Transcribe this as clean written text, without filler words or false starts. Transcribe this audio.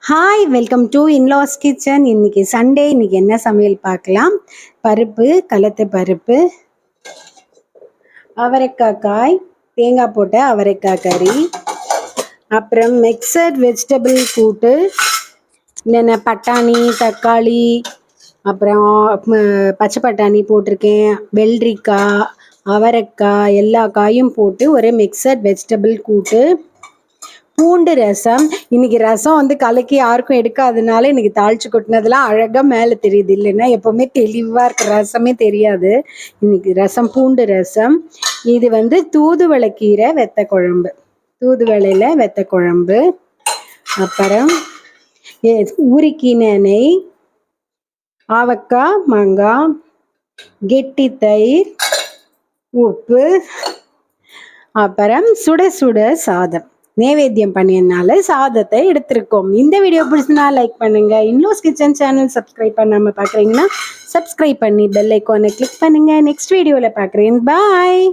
Hi, welcome to in-laws kitchen. இன்னைக்கு Sunday. இன்னைக்கு என்ன சமையல் பார்க்கலாம். பருப்பு, கலத்த பருப்பு, அவரைக்காய் காய், தேங்காய் போட்ட அவரைக்காய் கறி, அப்புறம் மிக்சட் வெஜிடபிள் கூட்டு, என்னென்ன பட்டாணி, தக்காளி, அப்புறம் பச்சை பட்டாணி போட்டிருக்கேன், வெள்ளரிக்காய், அவரைக்காய், எல்லா காயும் போட்டு ஒரு மிக்சட் வெஜிடபிள் கூட்டு, பூண்டு ரசம். இன்னைக்கு ரசம் வந்து கலக்கி யாருக்கும் எடுக்காதனால இன்னைக்கு தாளிச்சு கொட்டினதெல்லாம் அழகாக மேலே தெரியுது. இல்லைன்னா எப்போவுமே தெளிவாக இருக்க ரசமே தெரியாது. இன்னைக்கு ரசம், பூண்டு ரசம். இது வந்து தூதுவளைக்கீரை வெத்த குழம்பு, தூதுவளையில் வெத்த குழம்பு. அப்புறம் உருக்கின நெய், ஆவக்காய், மாங்காய், கெட்டி தயிர், உப்பு, அப்புறம் சுட சுட சாதம். நைவேத்தியம் பண்ணியதுனால சாதத்தை எடுத்திருக்கோம். இந்த வீடியோ பிடிச்சினா லைக் பண்ணுங்க. இன்லாஸ் கிச்சன் சேனல் சப்ஸ்கிரைப் பண்ணாம பாக்குறீங்கன்னா சப்ஸ்கிரைப் பண்ணி பெல் ஐக்கானை கிளிக் பண்ணுங்க. நெக்ஸ்ட் வீடியோல பாக்குறேன். பாய்.